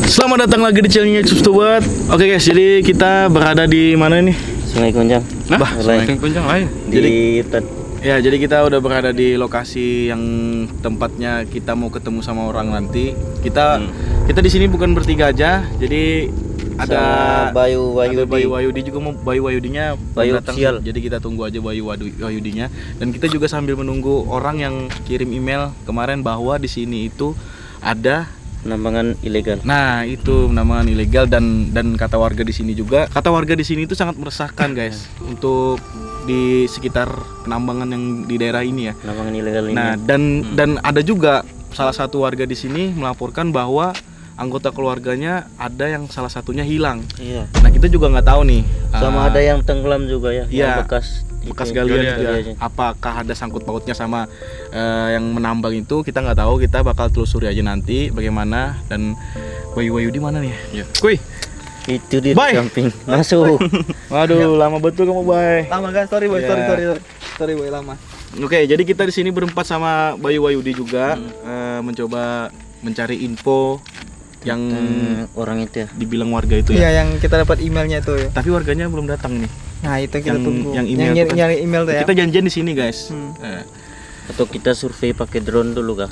Selamat datang lagi di channelnya Sobat. Oke guys, jadi kita berada di mana nih? Sungai Kunjang. Bah, Sungai Kunjang lain. Jadi kita udah berada di lokasi yang tempatnya kita mau ketemu sama orang nanti. Kita di sini bukan bertiga aja. Jadi ada Bayu Wayudi juga, mau Bayu Wayudinya Bayu datang. Sial. Jadi kita tunggu aja Bayu Wayudinya, dan kita juga sambil menunggu orang yang kirim email kemarin bahwa di sini itu ada penambangan ilegal. Nah, itu penambangan ilegal dan kata warga di sini juga. Kata warga di sini itu sangat meresahkan, guys, untuk di sekitar penambangan yang di daerah ini ya. Penambangan ilegal ini. Nah, dan ada juga salah satu warga di sini melaporkan bahwa anggota keluarganya ada yang salah satunya hilang. Iya. Nah, kita juga nggak tahu nih. Sama ada yang tenggelam juga ya. Iya. Yang bekas Galian juga. iya. Apakah ada sangkut pautnya sama yang menambang itu? Kita nggak tahu. Kita bakal telusuri aja nanti bagaimana. Dan Bayu di mana nih? Ya. Kuy. Itu di Bye. samping. Masuk. Waduh, lama betul kamu, Bay. Lama guys, sorry boy, Ya. sorry boy, lama. Oke, jadi kita di sini berempat sama Bayu Wayudi juga mencoba mencari info yang orang itu ya. dibilang warga itu Iya, ya. yang kita dapat emailnya tuh ya. Tapi warganya belum datang nih. Nah, itu kita tunggu. yang email nyari, tuh kan. nyari email tuh ya. Kita janjian di sini, guys. Atau kita survei pakai drone dulu kah?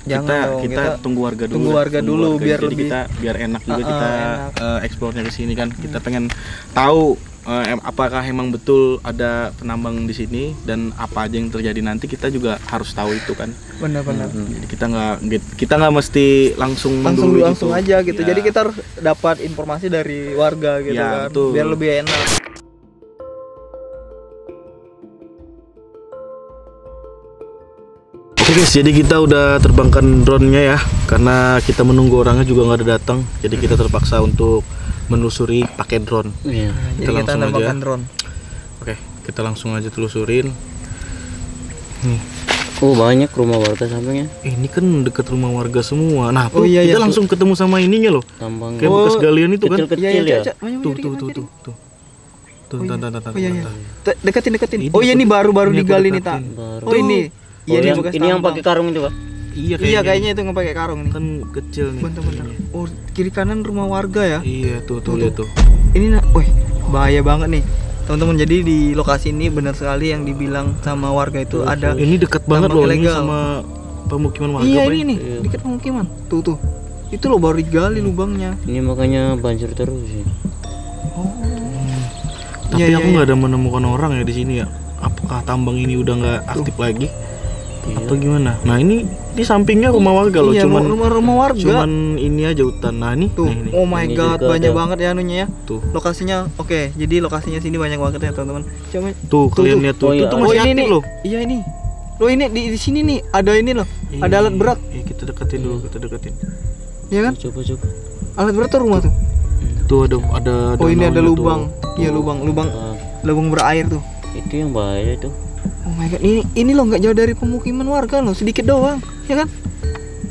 Jangan kita dong, tunggu warga dulu. tunggu warga dulu, biar Jadi lebih biar enak juga kita enak. eksplornya ke sini kan. Kita pengen tahu apakah emang betul ada penambang di sini dan apa aja yang terjadi nanti. Kita juga harus tahu itu kan. benar-benar. Jadi kita nggak mesti langsung Langsung aja gitu. Ya. Jadi kita harus dapat informasi dari warga gitu Ya, kan. betul. Biar lebih enak. Oke guys, jadi kita udah terbangkan drone-nya ya, karena kita menunggu orangnya juga nggak ada datang. Jadi kita terpaksa untuk menelusuri pakai drone. Iya. Jadi kita langsung aja. nambahkan drone. Oke, kita langsung aja telusurin. Nih, Oh, banyak rumah warga sampingnya. ini kan dekat rumah warga semua. Nah, Oh, tuh iya, kita iya. langsung ketemu sama ininya loh. Tambang Kayak bekas galian itu kan. kecil-kecil ya. Cak, banyak Tuh, jadi, tuh, banyak tuh, jadi. tuh. Tuh, Oh iya. Deketin. Ini Oh iya, ini baru ini aku digali nih, Tak. deketin. Baru. Oh ini. Oh, Iya, yang, bekas ini yang tambang. pakai karung itu, Pak. Iya, Iya, kayaknya itu nggak pakai karung nih. kan kecil nih. Bentar. Oh, kiri kanan rumah warga ya. Iya, tuh lihat tuh. Ini wih, bahaya banget nih. Teman-teman, jadi di lokasi ini benar sekali yang dibilang sama warga itu ada. Ini dekat banget tambang loh ini ilegal. sama pemukiman warga. Iya, Bay. ini nih, dekat pemukiman. Tuh. Itu loh baru digali lubangnya. Ini makanya banjir terus ya. Tapi Iya, aku iya. nggak ada menemukan orang ya di sini ya. Apakah tambang ini udah nggak aktif lagi? Apa gimana? Nah, ini di sampingnya rumah warga loh, Iya, cuman rumah warga. cuman ini aja hutan. Nah, nih. Tuh, Nih. oh my Ini god, juga banyak ada. banget ya anunya ya. Tuh. Lokasinya, oke, jadi lokasinya sini banyak banget ya teman-teman. Coba Tuh, kalian tuh. lihat tuh. Oh, iya. Itu Oh masih ini aktif nih, loh. iya ini. Loh ini di sini nih ada ini loh, ada alat berat, Iya, kita deketin dulu, kita deketin. ya kan? Coba. Alat berat tuh rumah tuh. Tuh ada Oh ini ada danaunya lubang, tuh. iya lubang Ah, berair tuh. itu yang bahaya itu. Oh my god, ini loh nggak jauh dari pemukiman warga loh, sedikit doang, ya kan?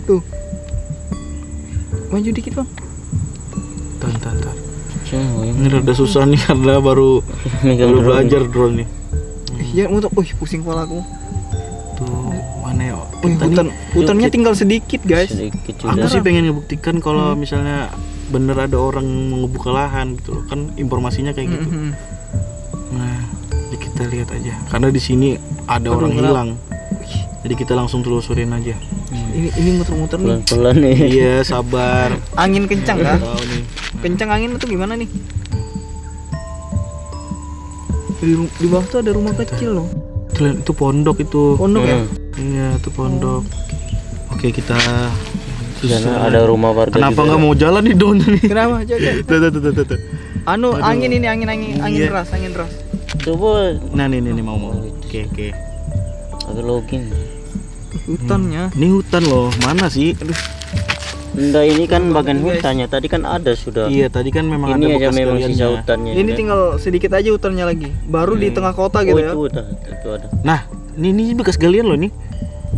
Tuh, maju dikit bang. Tar. Siapa yang Ini rada susah nih karena baru megang drone belajar drone nih. Ya untuk, pusing kepala aku. Tuh, mana ya? Wih, hutannya tinggal sedikit guys. sedikit Aku juga. sih pengen ngebuktikan kalau misalnya bener ada orang mau ngebuka lahan gitu loh. Kan informasinya kayak gitu. Mhm. Nah, jadi kita lihat aja. Karena di sini ada orang gelap. hilang. Jadi kita langsung telusurin aja. Ini muter-muter nih. Pelan-pelan nih. Iya, sabar. Angin kencang kah? Tahu nih. Kencang angin itu gimana nih? Di bawah tuh ada rumah kecil loh. Itu pondok itu. Pondok ya? Iya, itu pondok. Oke, kita Di sana ada rumah warga. Kenapa juga. nggak mau jalan nih Don nih? Kenapa? Coba. Tuh. Anu, Aduh. angin ini, angin Iya. deras, angin deras. Coba Nah, nih mau. Oke. agak login. Hutannya. Ini hutan loh. Mana sih? Aduh. Enggak, ini kan bagian guys. hutannya. Tadi kan ada sudah. Iya, tadi kan memang Ini ada aja bekas memang sisa galiannya. hutannya. Ini tinggal sedikit aja hutannya lagi. Baru di tengah kota gitu ya. itu udah, itu ada. Nah, ini bekas galian loh nih.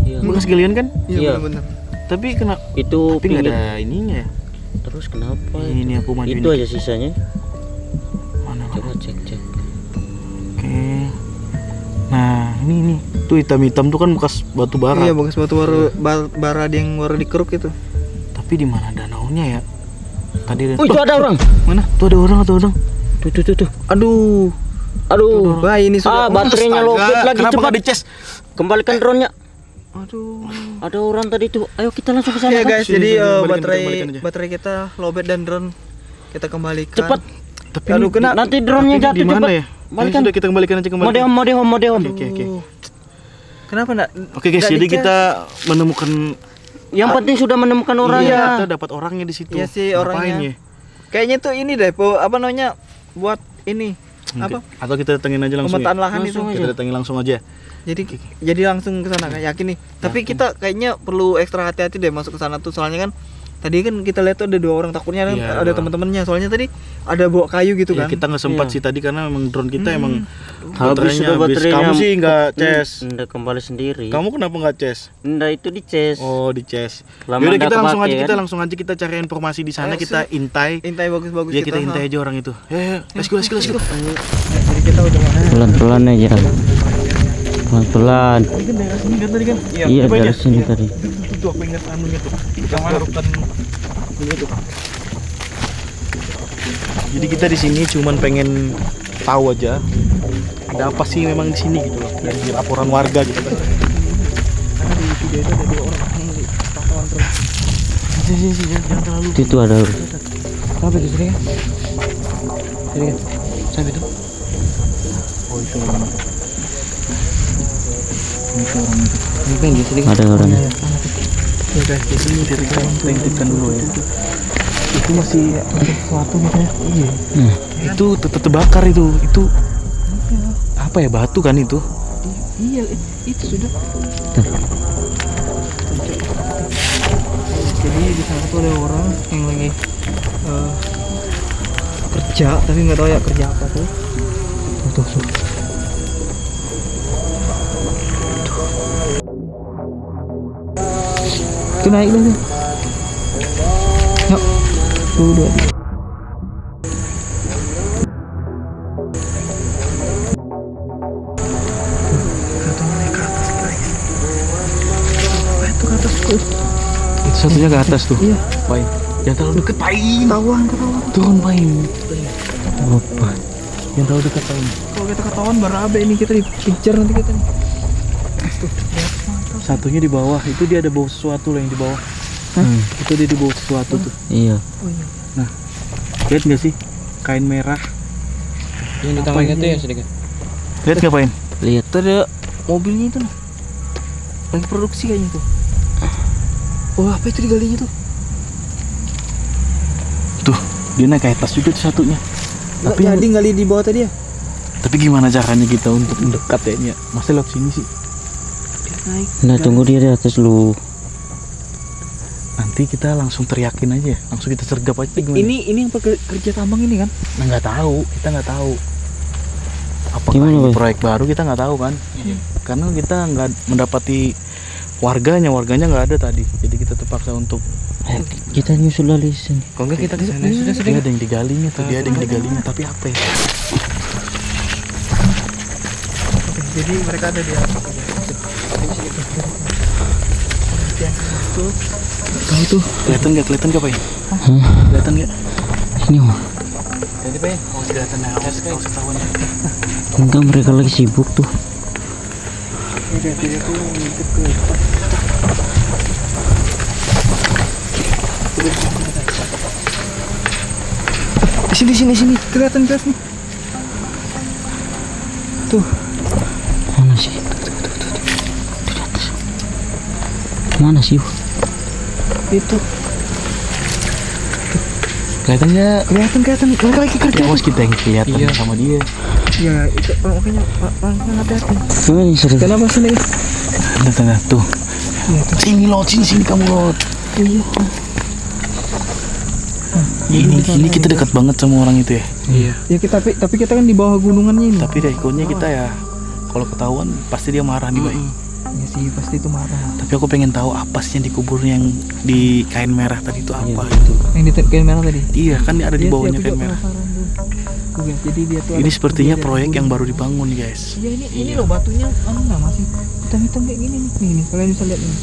Iya. Bekas galian kan? Iya. benar-benar. Tapi kena Itu tapi nggak pinggir. ada ininya ya. Terus kenapa? Ini aku majuin. Itu aja sisanya. Mana? Coba cek. Oke. Nah, ini tuh hitam-hitam tuh kan bekas batu bara. Iya, bekas batu bara yang baru dikeruk itu. Tapi di mana danaunya ya? Tadi ada. Oh, itu ada orang. Mana? Tuh ada orang, tuh orang. Tuh. Aduh, bahaya ini sudah. Baterainya lobet lagi. Kenapa Cepat nggak dicas? kembalikan drone-nya. Aduh. Ada orang tadi tuh. Ayo kita langsung ke sana. Ya Kak. guys, jadi kembalikan aja. baterai kita lobet dan drone kita kembalikan. Cepat. Tapi Aduh, kena. Nanti drone-nya tapi jatuh di mana cepat. ya? Balikan. Sudah kita kembalikan aja kembali. Mode home. Oke. Kenapa enggak? Oke guys, jadi kita menemukan Yang penting sudah menemukan Iya, orangnya. kita dapat orangnya di situ. Iya sih, Ngapain orangnya. ya? Kayaknya tuh ini deh, apa namanya? Buat ini. Oke. Apa? Atau kita datengin aja langsung. Pemetaan Ya? lahan Langsung itu. Kita datengin langsung aja. Jadi langsung ke sana kayak yakin nih. Tapi kita kayaknya perlu ekstra hati-hati deh masuk ke sana tuh, soalnya kan tadi kan kita lihat tuh ada 2 orang, takutnya kan Iya, ada dua. teman-temannya. Soalnya tadi ada bawa kayu gitu Ya, kan. kita nggak sempat Iya. sih tadi karena memang drone kita emang Habis sudah baterainya. Kamu sih nggak ces. Nggak kembali sendiri. Kamu kenapa nggak ces? Nggak itu di ces. Oh, di ces. Lama Yaudah nggak kita langsung kepake, aja kan? langsung aja kita cari informasi di sana, Ayo, kita intai. Intai bagus-bagus Ya kita intai aja orang itu. Let's go. Jadi kita udah Pelan-pelan aja. Pelan-pelan. Ini kan daerah sini kan tadi kan? Iya, coba dari aja. sini tadi. Tuh aku ingat anunya tuh. Kita masukkan ini tuh. Jadi kita di sini cuman pengen tahu aja ada apa sih memang di sini gitu loh. Dari laporan warga gitu kan. karena di video itu ada 2 orang yang di pahlawan terus. Sini, jangan terlalu. Itu ada. Apa itu sini kan? Sini kan? Sampai itu. Oh, itu orang. Ini kan di sini. Ada orangnya. Ya guys, di sini kita Hentikan dulu ya. itu masih ada sesuatu misalnya. Iya. Itu tetap terbakar itu. Itu apa ya, batu kan itu? Iya, itu sudah. Jadi di sana tuh ada orang yang lagi kerja, tapi nggak tahu ya kerja apa tuh. Tuh. Itu naik dah tuh. Yuk. Tuh, 2. Itu satunya ke atas tuh. Iya. Pain. Jangan terlalu deket, Pain. Ketahuan. Turun, Pain. Apa? Jangan terlalu deket, Pain. Kalau kita ketahuan barabe ini kita dikejar nanti kita nih. Satunya di bawah, itu dia ada bawa sesuatu loh yang di bawah. Itu dia di bawah sesuatu tuh. Iya. Oh iya. Lihat nggak sih kain merah? Yang di tangan itu ya sedikit. Lihat nggak, Pain? Lihat. Itu ada mobilnya itu nih. Lagi produksi kayaknya tuh. Oh, apa itu digalinya tuh? Tuh, dia naik ke atas juga tuh satunya. Tapi jadi gali di bawah tadi ya? Tapi gimana caranya kita untuk mendekat ya? Masa lewat sini sih? Dia naik. Nah, tunggu dia di atas lu. Nanti kita langsung teriakin aja, langsung kita sergap aja gimana? Ini yang kerja tambang ini kan? Nah, nggak tahu, kita nggak tahu. Apakah Gimana, ini Bay? proyek baru, kita nggak tahu kan? Karena kita nggak mendapati warganya nggak ada tadi, jadi kita terpaksa untuk. Kita nyusul lagi sini. Kok enggak kita ke sana? Dia ada yang digalinya tuh, dia ada yang digalinya, tapi apa ya? Jadi mereka ada di atas. Tahu tuh, kelihatan nggak, Pak? Kelihatan nggak? Ini mah. Jadi, Pak, mau kelihatan ya? Harus ketahuan ya. Enggak, mereka lagi sibuk tuh. Dia tuh ngintip ke sini kelihatan jelas nih. Tuh. Mana sih? Tuh. Di atas. Mana sih? Itu. Kelihatan nggak? Kelihatan mereka lagi kerja. Ya, bos kita yang kelihatan Iya. sama dia. Ya, itu makanya orang hati-hati. Ini serius. Kenapa sini? Tengah tuh. Iya, tuh. Sini Lot, sini kamu Lot. Iya. Ini kita dekat banget sama orang itu ya. Iya. Ya tapi kita kan di bawah gunungannya ini. Tapi resikonya kita ya, kalau ketahuan pasti dia marah nih, Bay. Ya sih pasti itu marah. Tapi aku pengen tahu apa sih yang dikubur yang di kain merah tadi itu apa? Yang di kain merah tadi. Iya kan ada di Iya, bawahnya aku kain juga merah. penasaran tuh. Oke, jadi dia tuh Ini ada sepertinya kejadian proyek yang gunung. baru dibangun, guys. Iya ini loh batunya nggak masih hitam-hitam kayak gini nih. Nih kalian bisa lihat nih.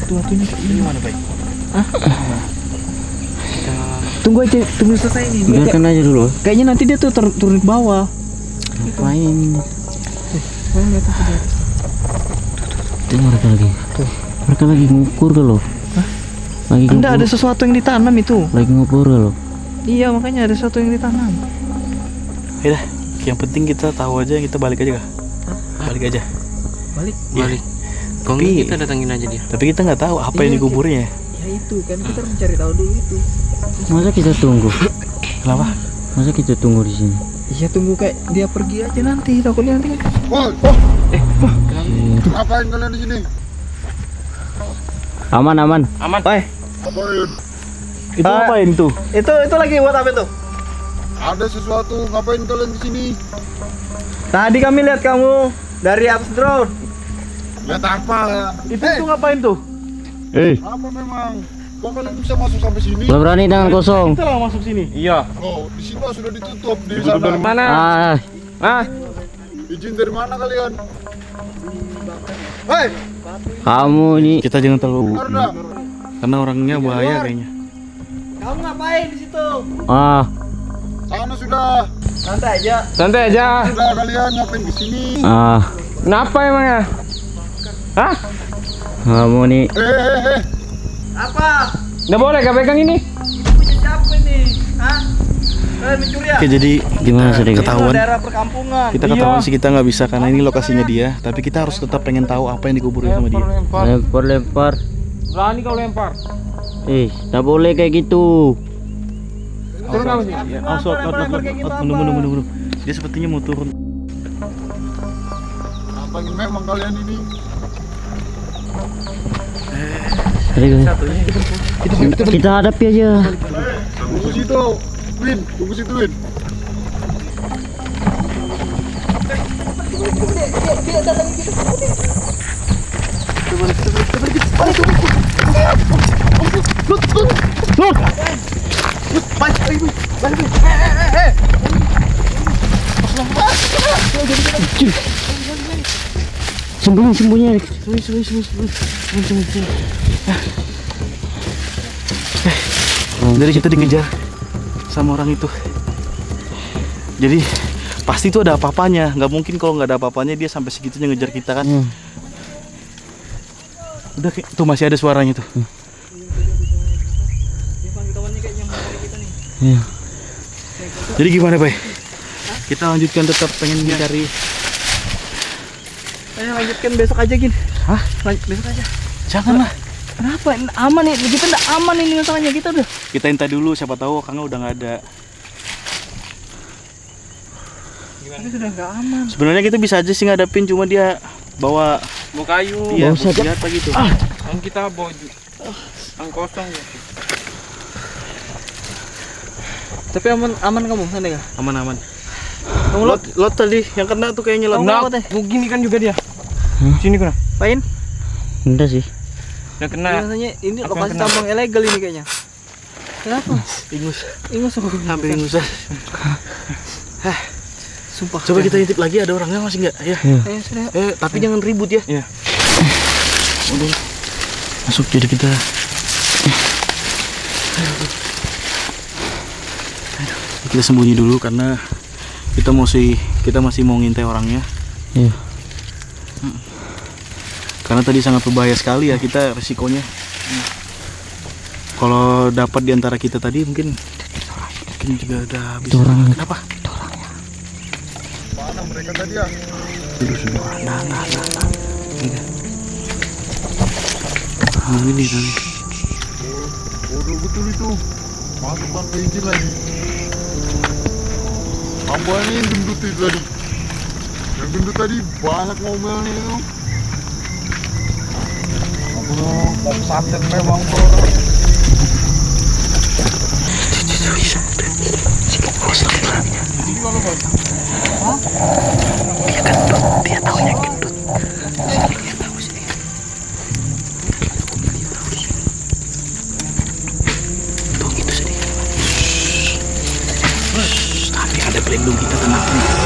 Tuh batunya kayak gini. Ini mana, Bay? Kita Tunggu aja, tunggu selesai nih. Biarkan aja dulu. Kayaknya nanti dia tuh turun ke bawah. Ngapain? Tuh mereka lagi. Mereka lagi ngukur kalau. Lagi Anda ada sesuatu yang ditanam itu. Lagi ngukur kalau. Iya, makanya ada sesuatu yang ditanam. Yaudah, yang penting kita tahu aja, kita balik aja kah? Balik aja. Balik. Balik. Kok Tapi- kita datangin aja dia. Tapi kita nggak tahu apa yang Iya, dikuburnya. Ya itu kan kita harus mencari tahu dulu itu. Masa kita tunggu? Kenapa? Masa kita tunggu di sini? Iya, tunggu kayak dia pergi aja nanti. Takutnya nanti kan. Ngapain kalian di sini? Aman aman. Pai, Ngapain? Itu Ah. apain tuh? itu lagi buat apa tuh? Ada sesuatu. Ngapain kalian di sini? Tadi kami lihat kamu dari atas drone. Lihat apa? Itu tuh ngapain tuh? Apa memang? Kok kalian bisa masuk sampai sini? Kalau berani tangan kosong. Kita lah masuk sini. Oh, di sini sudah ditutup di sana. Ah, Izin dari mana kalian? Hei, kamu ini. Kita jangan terlalu Arda. karena orangnya bahaya kayaknya. Kamu ngapain di situ? Ah, Sana sudah. Santai aja. Sudah kalian ngapain di sini? ah. Kenapa emangnya? Hah? Kamu nih. Apa? Nggak boleh gak pegang ini. Ini punya siapa ini? Hah? Kalian mencuri ya? Oke, jadi Gimana kita sedikit? ketahuan. Itu daerah perkampungan. Kita ketahuan sih kita nggak bisa karena ini lokasinya dia. Tapi kita harus tetap pengen tahu apa yang dikuburin sama dia. Lempar. Berani kau lempar. Nggak boleh kayak gitu. Turun kamu sih. Ya, mundur. Dia sepertinya mau turun. Ngapain memang kalian ini? Kita hadapi aja. Tunggu situ. Win, tunggu situ Win. Sembunyi. Jadi kita dikejar sama orang itu. Jadi pasti itu ada apa-apanya. Nggak mungkin kalau nggak ada apa-apanya dia sampai segitunya ngejar kita kan. Udah tuh masih ada suaranya tuh. Iya. Jadi gimana, Pak? Kita lanjutkan tetap pengen mencari. Ayo lanjutkan besok aja Gin. Hah? Besok aja. Janganlah. Kenapa? Aman nih. Kita nggak aman ini masalahnya. Kita udah. Kita intai dulu, siapa tahu orangnya udah nggak ada. Kita sudah nggak aman. Sebenarnya kita bisa aja sih ngadepin, cuma dia bawa Mau kayu. iya, usah, senjata gitu. Kan kita bawa ang kosong ya. Tapi aman kamu sana nggak? Aman-aman. Kamu Lot tadi yang kena tuh kayaknya lot. Kamu Nah, gini kan juga dia. Sini kena. Pain? Enggak sih. Udah kena. Biasanya ini Apa yang lokasi kena? tambang ilegal ini kayaknya. Kenapa? Ingus. Ingus Hampir ingusan. Sumpah. Coba kita intip lagi, ada orangnya masih nggak? Ya. Ayo sudah. Tapi jangan ribut ya. Iya. Udah. Masuk jadi kita. Kita sembunyi dulu karena kita masih mau ngintai orangnya. Iya. Karena tadi sangat berbahaya sekali ya, kita resikonya. Kalau dapat di antara kita tadi mungkin juga udah bisa. Kenapa? Mana mereka tadi ya? Ini tadi. Bodoh betul itu. Masuk tanpa izin lagi. Hamba ini yang gendut itu tadi. Yang gendut tadi banyak ngomelnya itu. Oh, santet memang bro. Dia tahunya gendut. Tuh itu sedikit. Tapi ada pelindung kita, tenang.